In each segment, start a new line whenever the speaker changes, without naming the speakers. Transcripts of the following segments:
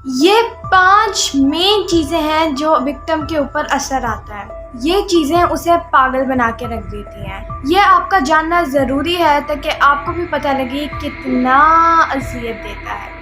ये 5 मेन चीज़ें हैं जो विक्टिम के ऊपर असर आता है। ये चीज़ें उसे पागल बना के रख देती हैं। ये आपका जानना ज़रूरी है ताकि आपको भी पता लगे कितना अज़ियत देता है।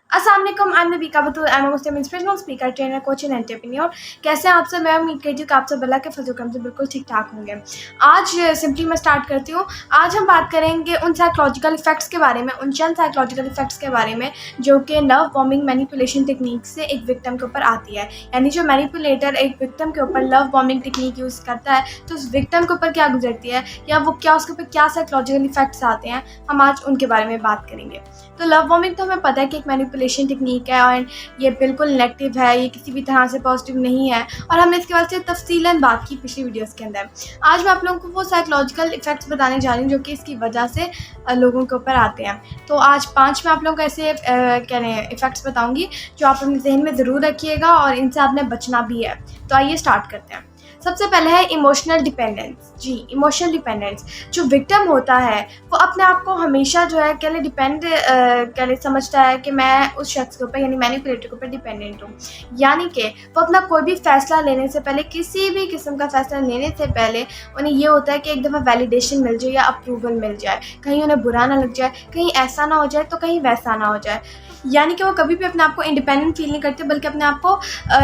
अस्सलाम वालेकुम, I am Nabika Batool, I am a Muslim inspirational speaker, trainer, coach and entrepreneur. कैसे हैं आप सब? मैं उम्मीद करती हूँ कि आप सब अल्लाह के फजल करम से बिल्कुल ठीक ठाक होंगे। आज सिंपली मैं स्टार्ट करती हूँ। आज हम बात करेंगे उन साइकोलॉजिकल इफेक्ट्स के बारे में, उन चंद साइकोलॉजिकल इफेक्ट्स के बारे में जो कि लव बॉम्बिंग मैनिपुलेशन टेक्निक से एक विक्टिम के ऊपर आती है। यानी जो मैनिपुलेटर एक विक्टिम के ऊपर लव बॉम्बिंग टेक्निक यूज़ करता है तो उस विक्टिम के ऊपर क्या गुजरती है या वो क्या उसके ऊपर क्या साइकोलॉजिकल इफेक्ट्स आते हैं, हम आज उनके बारे में बात करेंगे। तो लव बॉम्बिंग तो हमें पता है कि एक मैनिपुलेशन टेक्निक है और ये बिल्कुल नेगेटिव है, ये किसी भी तरह से पॉजिटिव नहीं है और हमने इसके बारे में तफसीलन बात की पिछली वीडियोस के अंदर। आज मैं आप लोगों को वो साइकोलॉजिकल इफेक्ट्स बताने जा रही हूँ जो कि इसकी वजह से लोगों के ऊपर आते हैं। तो आज 5 मैं आप लोगों को ऐसे क्या हैं इफेक्ट्स बताऊँगी जो आप अपने जहन में ज़रूर रखिएगा और इनसे आपने बचना भी है। तो आइए स्टार्ट करते हैं। सबसे पहले है इमोशनल डिपेंडेंस। जी, इमोशनल डिपेंडेंस। जो विक्टिम होता है वो अपने आप को हमेशा जो है कहले डिपेंड कहले समझता है कि मैं उस शख्स के ऊपर यानी मैनिपुलेटर के ऊपर डिपेंडेंट हूँ। यानी कि वो अपना कोई भी फ़ैसला लेने से पहले, किसी भी किस्म का फ़ैसला लेने से पहले उन्हें ये होता है कि एक दफ़ा वैलिडेशन मिल जाए या अप्रूवल मिल जाए, कहीं उन्हें बुरा ना लग जाए, कहीं ऐसा ना हो जाए तो कहीं वैसा ना हो जाए। यानी कि वो कभी भी अपने आप को इंडिपेंडेंट फील नहीं करते बल्कि अपने आप को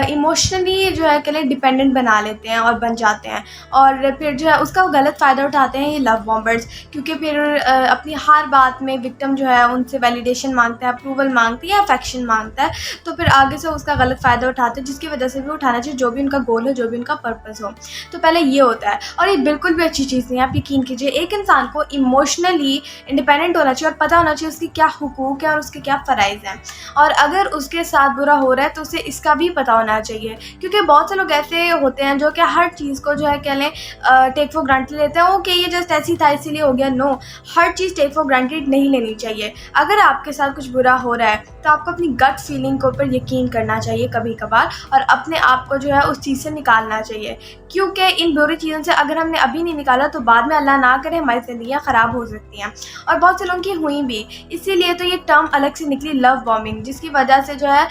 इमोशनली जो है कहले डिपेंडेंट बना लेते हैं और बन जाते हैं और फिर जो है उसका गलत फ़ायदा उठाते हैं ये लव बॉम्बर्स। क्योंकि फिर अपनी हर बात में विक्टिम जो है उनसे वैलिडेशन मांगता है, अप्रूवल मांगती है या अफेक्शन मांगता है, तो फिर आगे से उसका गलत फ़ायदा उठाते हैं जिसकी वजह से भी उठाना चाहिए जो भी उनका गोल हो, जो भी उनका पर्पज़ हो। तो पहले ये होता है और ये बिल्कुल भी अच्छी चीज़ नहीं है। आप यकीन कीजिए एक इंसान को इमोशनली इंडिपेंडेंट होना चाहिए और पता होना चाहिए उसकी क्या हुकूक है और उसके क्या फ़राइज़ हैं। और अगर उसके साथ बुरा हो रहा है तो उसे इसका भी पता होना चाहिए। क्योंकि बहुत से लोग ऐसे होते हैं जो कि हर चीज़ को जो है कह लें टेक फॉर ग्रांटेड लेते हैं। ओके, ये जस्ट ऐसी था इसीलिए हो गया। नो, हर चीज़ टेक फॉर ग्रांटेड नहीं लेनी चाहिए। अगर आपके साथ कुछ बुरा हो रहा है तो आपको अपनी गट फीलिंग के ऊपर यकीन करना चाहिए कभी कभार और अपने आप को जो है उस चीज़ से निकालना चाहिए। क्योंकि इन बुरी चीज़ों से अगर हमने अभी नहीं निकाला तो बाद में अल्लाह ना करे हमारी ज़िंदगियाँ ख़राब हो सकती हैं और बहुत से लोगों की हुई भी। इसीलिए तो ये टर्म अलग से निकली लव बॉम्बिंग, जिसकी वजह से जो है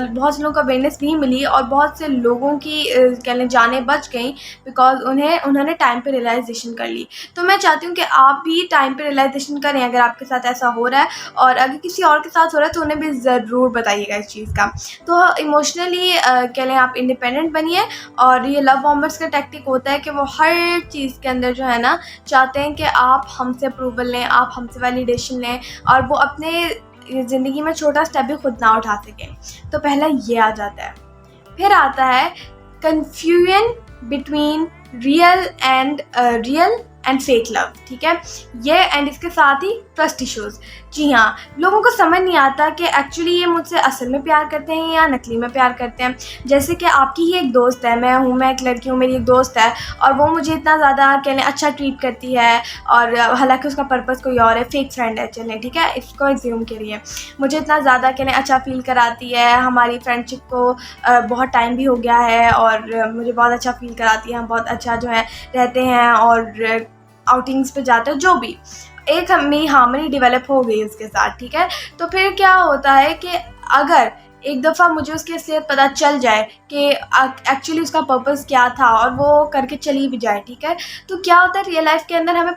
बहुत से लोगों को अवेयरनेस भी मिली और बहुत से लोगों की कह लें जानें बच गई बिकॉज उन्होंने टाइम पे रियलाइजेशन कर ली। तो मैं चाहती हूँ कि आप भी टाइम पे रियलाइजेशन करें अगर आपके साथ ऐसा हो रहा है और अगर किसी और के साथ हो रहा है तो उन्हें भी ज़रूर बताइएगा इस चीज़ का। तो इमोशनली कह लें आप इंडिपेंडेंट बनिए और ये लव बॉम्बर्स का टैक्टिक होता है कि वो हर चीज़ के अंदर जो है ना चाहते हैं कि आप हमसे अप्रूवल लें, आप हमसे वैलिडेशन लें और वो अपने ज़िंदगी में छोटा स्टेप भी खुद ना उठा सकें। तो पहला ये आ जाता है। फिर आता है confusion between real and fake love. ठीक है, ये एंड इसके साथ ही ट्रस्ट इश्यूज़। जी हाँ, लोगों को समझ नहीं आता कि एक्चुअली ये मुझसे असल में प्यार करते हैं या नकली में प्यार करते हैं। जैसे कि आपकी ही एक दोस्त है, मैं एक लड़की हूँ, मेरी एक दोस्त है और वो मुझे इतना ज़्यादा कह लें अच्छा ट्रीट करती है और हालांकि उसका पर्पज़ कोई और है, फेक फ्रेंड है चलें, ठीक है, इसको एज्यूम करिए। मुझे इतना ज़्यादा कह लें अच्छा फील कराती है, हमारी फ्रेंडशिप को बहुत टाइम भी हो गया है और मुझे बहुत अच्छा फील कराती है, हम बहुत अच्छा जो है रहते हैं और आउटिंग्स पे जाते हैं, जो भी एक मेरी हार्मनी डेवलप हो गई उसके साथ। ठीक है, तो फिर क्या होता है कि अगर एक दफ़ा मुझे उसकी असलियत पता चल जाए कि एक्चुअली उसका पर्पज़ क्या था और वो करके चली भी जाए, ठीक है, तो क्या होता है रियल लाइफ के अंदर हमें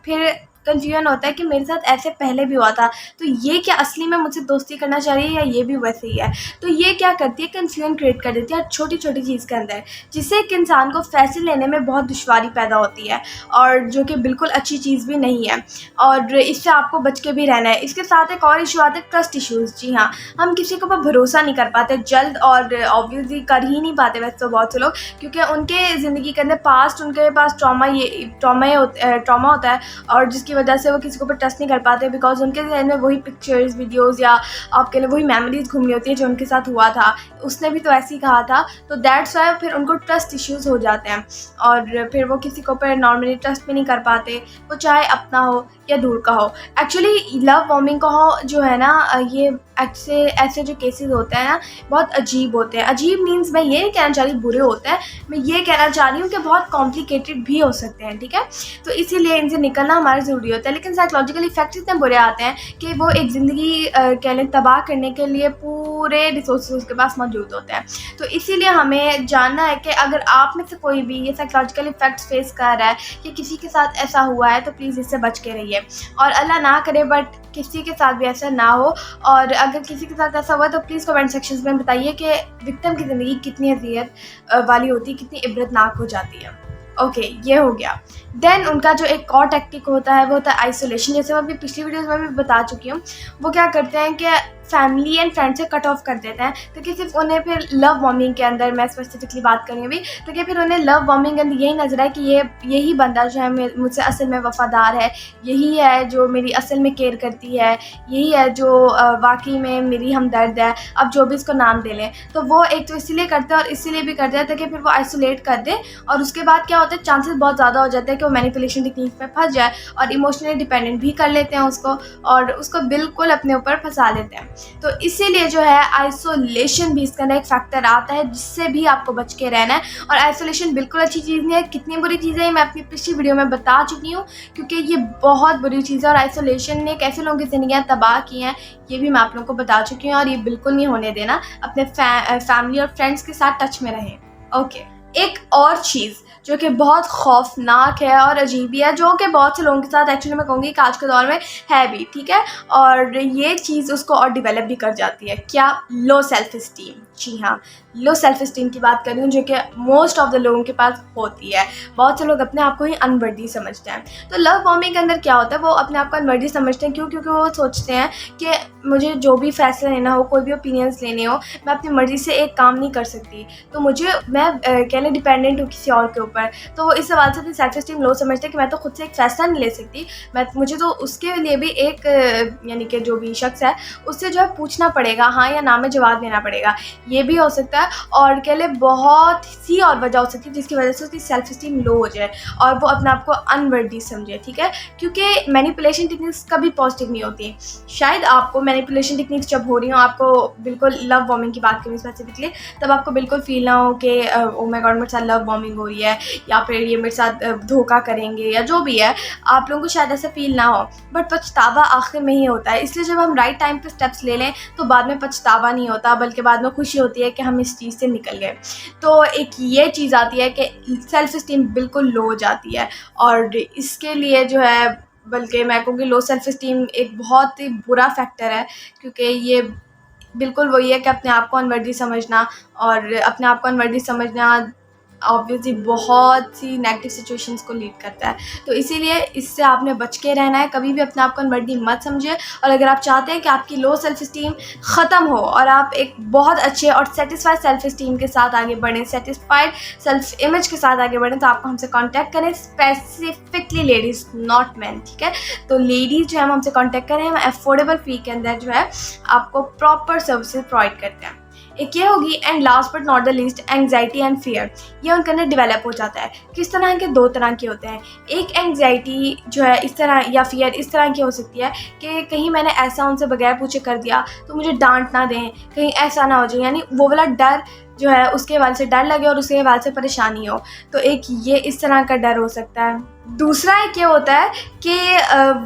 फिर कन्फ्यूजन होता है कि मेरे साथ ऐसे पहले भी हुआ था, तो ये क्या असली में मुझसे दोस्ती करना चाह रही है या ये भी वैसे ही है। तो ये क्या करती है, कन्फ्यूजन क्रिएट कर देती है छोटी छोटी चीज़ के अंदर, जिससे एक इंसान को फैसले लेने में बहुत दुश्वारी पैदा होती है और जो कि बिल्कुल अच्छी चीज़ भी नहीं है और इससे आपको बच के भी रहना है। इसके साथ एक और इशू आता है ट्रस्ट इशूज़। जी हाँ, हम किसी के ऊपर भरोसा नहीं कर पाते जल्द और ऑब्वियसली कर ही नहीं पाते वैसे तो बहुत से लोग, क्योंकि उनके ज़िंदगी के अंदर पास्ट उनके पास ट्रॉमा होता है और जिसकी वजह से वो किसी के ऊपर ट्रस्ट नहीं कर पाते बिकॉज उनके जहन में वही पिक्चर्स, वीडियोस या आपके लिए वही मेमोरीज घूम रही होती है जो उनके साथ हुआ था, उसने भी तो ऐसे ही कहा था। तो दैट्स वाई फिर उनको ट्रस्ट इश्यूज़ हो जाते हैं और फिर वो किसी के ऊपर नॉर्मली ट्रस्ट भी नहीं कर पाते, वो चाहे अपना हो या दूर का हो। एक्चुअली लव बॉम्बिंग का हो जो है ना, ये ऐसे जो केसेस होते हैं ना बहुत अजीब होते हैं। अजीब मीन्स मैं ये नहीं कहना चाह रही बुरे होते हैं, मैं ये कहना चाह रही हूँ कि बहुत कॉम्प्लिकेटेड भी हो सकते हैं। ठीक है, तो इसीलिए इनसे निकलना हमारा ज़रूरी ज़रूरी होता है, लेकिन साइकोलॉजिकल इफेक्ट्स इतने बुरे आते हैं कि वो एक ज़िंदगी कह लें तबाह करने के लिए पूरे रिसोर्सेज उसके पास मौजूद होते हैं। तो इसीलिए हमें जानना है कि अगर आप में से कोई भी ये साइकोलॉजिकल इफेक्ट्स फेस कर रहा है कि किसी के साथ ऐसा हुआ है, तो प्लीज़ इससे बच के रहिए, और अल्लाह ना करे बट किसी के साथ भी ऐसा ना हो। और अगर किसी के साथ ऐसा हुआ तो प्लीज़ कमेंट सेक्शंस में बताइए कि विक्टिम की ज़िंदगी कितनी अज़ियत वाली होती है, कितनी इबरतनाक हो जाती है। ओके, ये हो गया। देन उनका जो एक और टेक्निक होता है वो होता है आइसोलेशन। जैसे मैं अपनी पिछली वीडियोज़ में भी बता चुकी हूँ, वो क्या करते हैं कि फैमिली एंड फ्रेंड से कट ऑफ कर देते हैं, ताकि सिर्फ उन्हें फिर लव बॉम्बिंग के अंदर, मैं स्पेसिफिकली बात करूँगी अभी, ताकि फिर उन्हें लव बॉम्बिंग के अंदर यही नजर आए कि यही बंदा जो है मुझसे असल में वफ़ादार है, यही है जो मेरी असल में केयर करती है, यही है जो वाकई में मेरी हमदर्द है, अब जो भी इसको नाम दे लें। तो वो एक तो इसीलिए करते हैं और इसीलिए भी करते हैं ताकि फिर वो आइसोलेट कर दे, और उसके बाद क्या होता है, चांसेस बहुत ज़्यादा हो जाते हैं कि वो मैनिपुलेशन टेक्निक में फंस जाए और इमोशनली डिपेंडेंट भी कर लेते हैं उसको, और उसको बिल्कुल अपने ऊपर फंसा लेते हैं। तो इसीलिए जो है आइसोलेशन भी इसका एक फैक्टर आता है जिससे भी आपको बच के रहना है। और आइसोलेशन बिल्कुल अच्छी चीज़ नहीं है, कितनी बुरी चीज़ है मैं अपनी पिछली वीडियो में बता चुकी हूँ, क्योंकि ये बहुत बुरी चीज़ है और आइसोलेशन ने कैसे लोगों की ज़िंदगियाँ तबाह की हैं ये भी मैं आप लोगों को बता चुकी हूँ, और ये बिल्कुल नहीं होने देना। अपने फैमिली और फ्रेंड्स के साथ टच में रहें। ओके, एक और चीज़ जो कि बहुत खौफनाक है और अजीब भी है, जो कि बहुत से लोगों के साथ एक्चुअली मैं कहूँगी कि आज के दौर में है भी, ठीक है, और ये चीज़ उसको और डिवेलप भी कर जाती है। क्या? Low self esteem. जी हाँ, लो सेल्फ इस्टीम की बात कर रही हूँ, जो कि मोस्ट ऑफ द लोगों के पास होती है। बहुत से लोग अपने आप को ही अनवर्दी समझते हैं। तो लव बॉम्बिंग के अंदर क्या होता है, वो अपने आप को अनवर्दी समझते हैं। क्यों? क्योंकि वो सोचते हैं कि मुझे जो भी फैसला लेना हो, कोई भी ओपिनियंस लेने हो, मैं अपनी मर्ज़ी से एक काम नहीं कर सकती, तो मैं कह लें डिपेंडेंट हूँ किसी और के ऊपर। तो वो इस सवाल से अपनी सेल्फ इस्टीम लो समझते हैं कि मैं तो खुद से एक फ़ैसला नहीं ले सकती, मुझे तो उसके लिए भी एक यानी कि जो भी शख्स है उससे जो है पूछना पड़ेगा, हाँ या ना में जवाब देना पड़ेगा। ये भी हो सकता है, और कह लें बहुत सी और वजह हो सकती है जिसकी वजह से उसकी सेल्फ इस्टीम लो हो जाए और वो अपने आप को अनवर्दी समझे, ठीक है। क्योंकि मैनिपुलेशन टेक्निक्स कभी पॉजिटिव नहीं होती। शायद आपको मैनिपुलेशन टेक्निक्स जब हो रही हो, आपको बिल्कुल लव बॉम्बिंग की बात करें स्पेसिफिकली, तब आपको बिल्कुल फील ना हो कि ओ माय गॉड मेरे साथ लव बॉम्बिंग हो रही है, या फिर ये मेरे साथ धोखा करेंगे, या जो भी है, आप लोगों को शायद ऐसा फील ना हो, बट पछतावा आखिर में ही होता है। इसलिए जब हम राइट टाइम पे स्टेप्स ले लें तो बाद में पछतावा नहीं होता, बल्कि बाद में खुशी होती है कि हम इस चीज़ से निकल गए। तो एक ये चीज़ आती है कि सेल्फ इस्टीम बिल्कुल लो हो जाती है, और इसके लिए जो है, बल्कि मैं कहूँगी लो सेल्फ इस्टीम एक बहुत ही बुरा फैक्टर है, क्योंकि ये बिल्कुल वही है कि अपने आप को अनवर्दी समझना, और अपने आप को अनवर्दी समझना ऑब्वियसली बहुत सी नेगेटिव सिचुएशंस को लीड करता है। तो इसीलिए इससे आपने बच के रहना है, कभी भी अपने आप को अनवर्दी मत समझिए। और अगर आप चाहते हैं कि आपकी लो सेल्फ इस्टीम ख़त्म हो और आप एक बहुत अच्छे और सेटिस्फाइड सेल्फ इस्टीम के साथ आगे बढ़ें, सेटिस्फाइड सेल्फ इमेज के साथ आगे बढ़ें, तो आपको हमसे कॉन्टैक्ट करें, स्पेसिफिकली लेडीज़, नॉट मैन, ठीक है। तो लेडीज़ जो है हम हमसे कॉन्टैक्ट करें, हम अफोर्डेबल फ़ी के अंदर जो है आपको प्रॉपर सर्विसेज प्रोवाइड करते हैं। एक ये होगी, and last but not the least, anxiety and fear. ये उनके अंदर डेवलप हो जाता है। किस तरह के? दो तरह के होते हैं। एक एंग्जाइटी जो है इस तरह, या फियर इस तरह की हो सकती है कि कहीं मैंने ऐसा उनसे बगैर पूछे कर दिया तो मुझे डांट ना दें, कहीं ऐसा ना हो जाए, यानी वो वाला डर जो है, उसके हवाले से डर लगे और उसके हवाले से परेशानी हो। तो एक ये इस तरह का डर हो सकता है। दूसरा एक ये होता है कि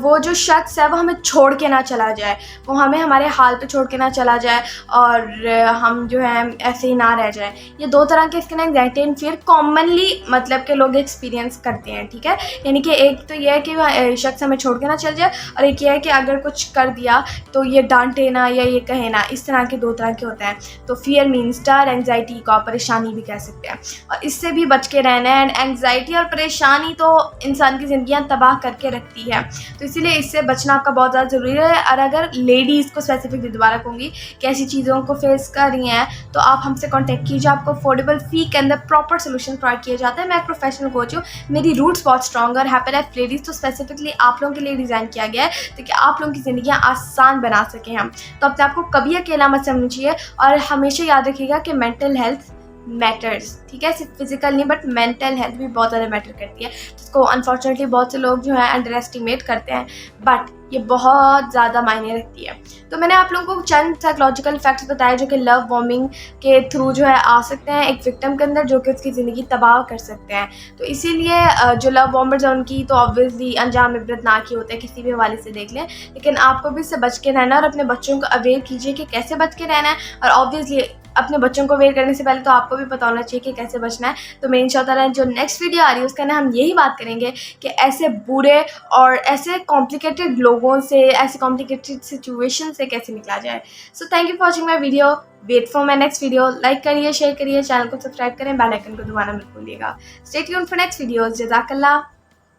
वो जो शख्स है वो हमें छोड़ के ना चला जाए, वो हमें हमारे हाल पे छोड़ के ना चला जाए, और हम जो है ऐसे ही ना रह जाए। ये दो तरह के इसके ना एंग्जाइटी एंड फियर कॉमनली मतलब के लोग एक्सपीरियंस करते हैं, ठीक है। यानी कि एक तो ये है कि शख्स हमें छोड़ के ना चल जाए, और एक ये है कि अगर कुछ कर दिया तो ये डांटे ना या ये कहे ना। इस तरह के दो तरह के होते हैं। तो फियर मीन्स डर, एंग्जाइटी को आप परेशानी भी कह सकते हैं, और इससे भी बच के रहना है। एंड एंग्जाइटी और परेशानी तो इंसान की ज़िंदगियां तबाह करके रखती है, तो इसीलिए इससे बचना आपका बहुत ज़्यादा ज़रूरी है। और अगर लेडीज़ को स्पेसिफिकली दोबारा कहूँगी कि ऐसी चीज़ों को फेस कर रही हैं, तो आप हमसे कांटेक्ट कीजिए। आपको अफोर्डेबल फ़ी के अंदर प्रॉपर सोल्यूशन प्रोवाइड किया जाता है। मैं एक प्रोफेशनल कोच हूँ, मेरी रूट्स बहुत स्ट्रॉन्ग और हैप्पी लाइफ लेडीज़ तो स्पेसिफिकली आप लोगों के लिए डिज़ाइन किया गया है, ताकि आप लोगों की ज़िंदगियाँ आसान बना सकें हम। तो अपने आपको कभी अकेला मत समझिए, और हमेशा याद रखिएगा कि मेंटल हेल्थ मैटर्स, ठीक है, सिर्फ फिजिकल नहीं बट मेंटल हेल्थ भी बहुत ज़्यादा मैटर करती है, जिसको अनफॉर्चुनेटली बहुत से लोग जो है अंडर एस्टिमेट करते हैं, बट ये बहुत ज़्यादा मायने रखती है। तो मैंने आप लोगों को चंद साइकोलॉजिकल फैक्ट्स बताए जो कि लव बॉम्बिंग के थ्रू जो है आ सकते हैं एक विक्टिम के अंदर, जो कि उसकी ज़िंदगी तबाह कर सकते हैं। तो इसीलिए जो लव बॉम्बर्स हैं उनकी तो ऑब्वियसली अंजाम इबरतनाक ही होता है, किसी भी हवाले से देख लें, लेकिन आपको भी इससे बच के रहना है और अपने बच्चों को अवेयर कीजिए कि कैसे बच के रहना है। और ऑब्वियसली अपने बच्चों को अवेयर करने से पहले तो आपको भी पता होना चाहिए कि कैसे बचना है। तो मैं इंशाअल्लाह जो नेक्स्ट वीडियो आ रही है उसके अंदर हम यही बात करेंगे कि ऐसे बुरे और ऐसे कॉम्प्लिकेटेड लोगों से, ऐसे कॉम्प्लिकेटेड सिचुएशन से कैसे निकला जाए। So thank you for watching my video, wait for my next video. Like करिए, शेयर करिए, चैनल को सब्सक्राइब करें, बेल आइकन को दबाना मत भूलिएगा। Stay tuned for next videos. जज़ाकल्लाह,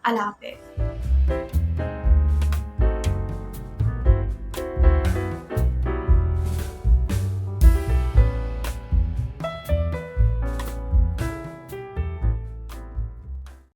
अल्लाह हाफ़िज़।